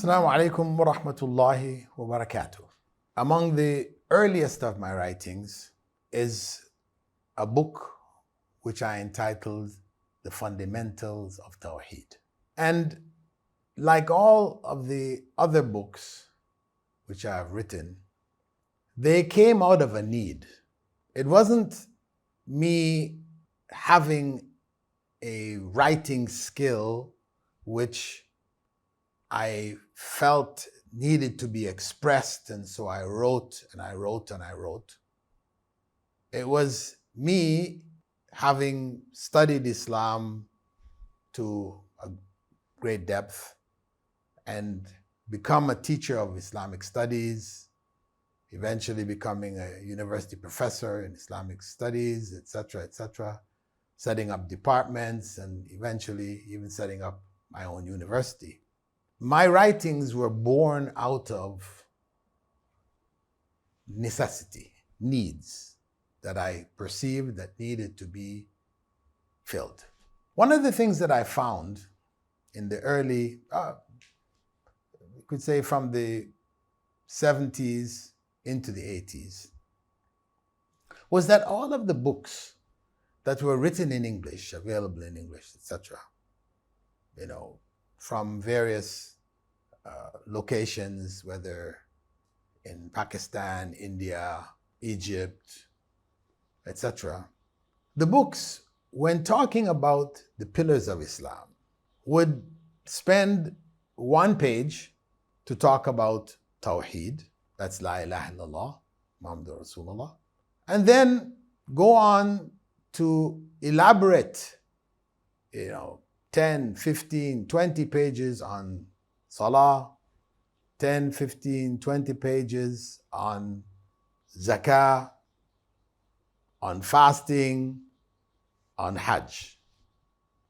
Assalamu alaikum wa rahmatullahi wa barakatuh. Among the earliest of my writings is a book which I entitled The Fundamentals of Tawheed. And like all of the other books which I have written, they came out of a need. It wasn't me having a writing skill which I felt needed to be expressed, and so I wrote and I wrote and I wrote. It was me having studied Islam to a great depth and become a teacher of Islamic studies, eventually becoming a university professor in Islamic studies, etc., setting up departments and eventually even setting up my own university. My writings were born out of necessity, needs that I perceived that needed to be filled. One of the things that I found in the early, you could say from the 70s into the 80s, was that all of the books that were written in English, available in English, etc., from various locations, whether in Pakistan, India, Egypt, etc. The books, when talking about the pillars of Islam, would spend one page to talk about Tawheed, that's La ilaha illallah, Muhammadur Rasulullah, and then go on to elaborate, 10, 15, 20 pages on Salah, 10, 15, 20 pages on Zakah, on fasting, on Hajj.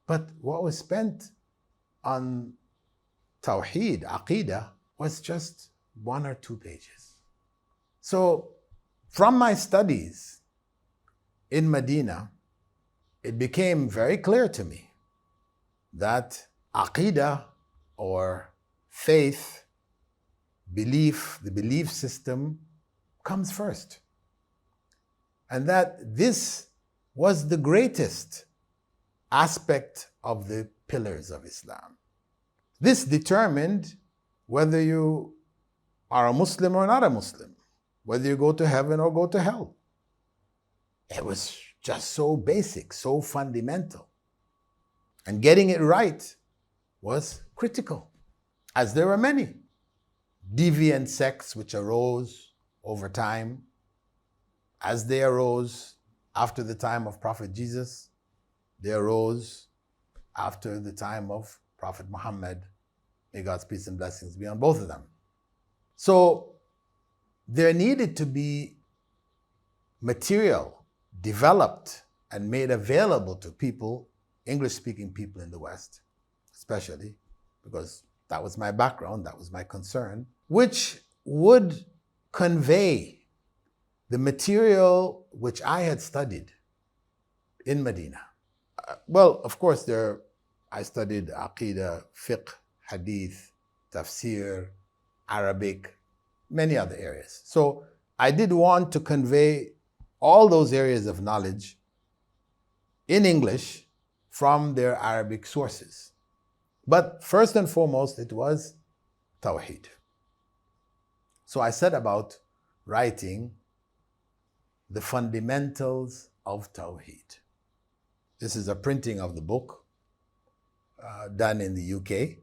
But what was spent on Tawheed, aqeedah, was just 1 or 2 pages. So from my studies in Medina, it became very clear to me that aqeedah, or faith, belief, the belief system, comes first. And that this was the greatest aspect of the pillars of Islam. This determined whether you are a Muslim or not a Muslim, whether you go to heaven or go to hell. It was just so basic, so fundamental. And getting it right was critical, as there were many deviant sects which arose over time, as they arose after the time of Prophet Jesus, they arose after the time of Prophet Muhammad, may God's peace and blessings be on both of them. So there needed to be material developed and made available to people, English-speaking people in the West, especially, because that was my background, that was my concern, which would convey the material which I had studied in Medina. Well, of course, I studied aqeedah, fiqh, hadith, tafsir, Arabic, many other areas. So I did want to convey all those areas of knowledge in English from their Arabic sources. But first and foremost, it was Tawheed. So I set about writing the fundamentals of Tawheed. This is a printing of the book done in the UK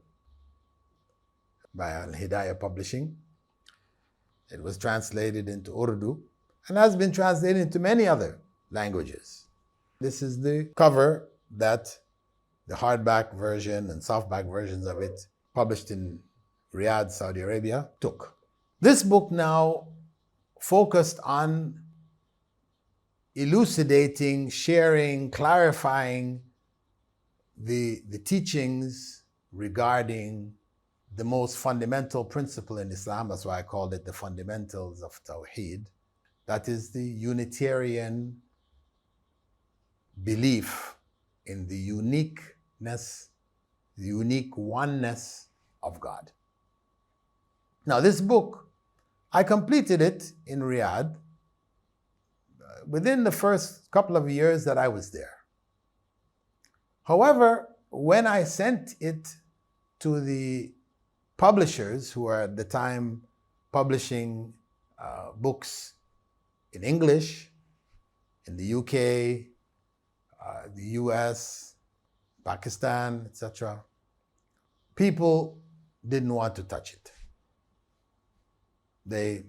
by Al-Hidayah Publishing. It was translated into Urdu and has been translated into many other languages. This is the cover that the hardback version and softback versions of it, published in Riyadh, Saudi Arabia, took. This book now focused on elucidating, sharing, clarifying the teachings regarding the most fundamental principle in Islam. That's why I called it the fundamentals of Tawheed. That is the Unitarian belief in the uniqueness, the unique oneness of God. Now, this book, I completed it in Riyadh within the first couple of years that I was there. However, when I sent it to the publishers who were at the time publishing books in English, in the UK, the US, Pakistan, etc., people didn't want to touch it. They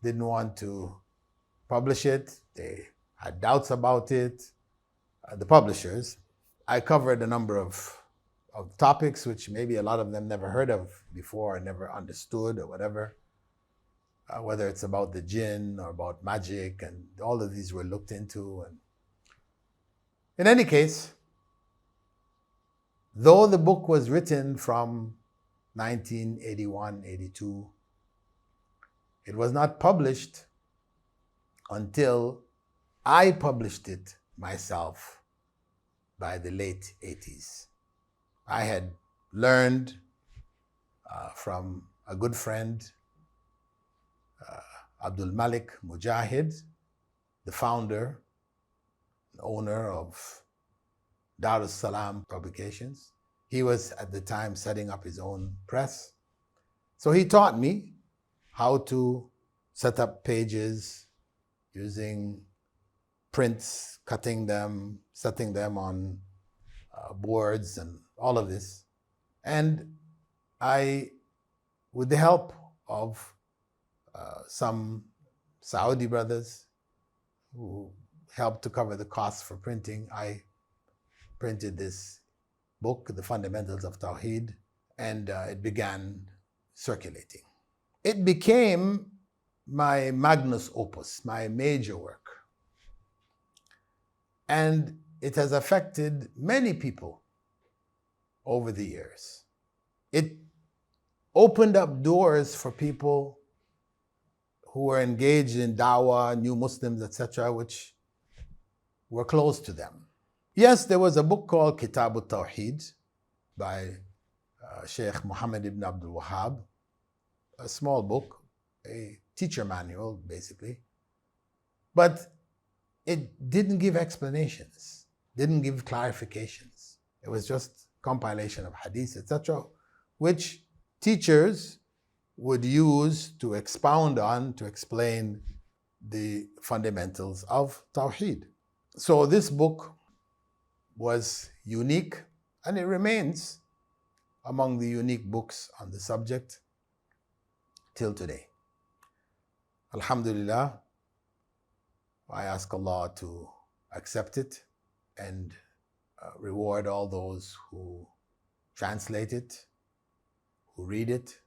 didn't want to publish it. They had doubts about it. The publishers. I covered a number of topics which maybe a lot of them never heard of before, or never understood, or whatever. Whether it's about the jinn or about magic, and all of these were looked into. And in any case, though the book was written from 1981, 82, it was not published until I published it myself by the late 80s. I had learned from a good friend, Abdul Malik Mujahid, the founder and owner of Dar es Salaam Publications. He was at the time setting up his own press. So he taught me how to set up pages using prints, cutting them, setting them on boards, and all of this. And I, with the help of some Saudi brothers who helped to cover the costs for printing, I printed this book, The Fundamentals of Tawheed, and it began circulating. It became my magnus opus, my major work. And it has affected many people over the years. It opened up doors for people who were engaged in dawah, new Muslims, etc., which were close to them. Yes, there was a book called Kitab al-Tawheed by Sheikh Muhammad ibn Abdul Wahhab, a small book, a teacher manual, basically. But it didn't give explanations, didn't give clarifications. It was just compilation of hadiths, etc., which teachers would use to expound on, to explain the fundamentals of Tawheed. So this book was unique, and it remains among the unique books on the subject till today. Alhamdulillah, I ask Allah to accept it and reward all those who translate it, who read it,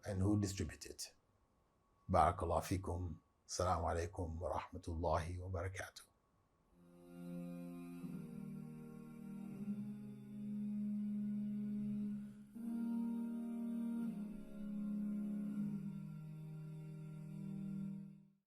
and who distribute it. Barakallahu fikum. Assalamu alaikum wa rahmatullahi wa barakatuh.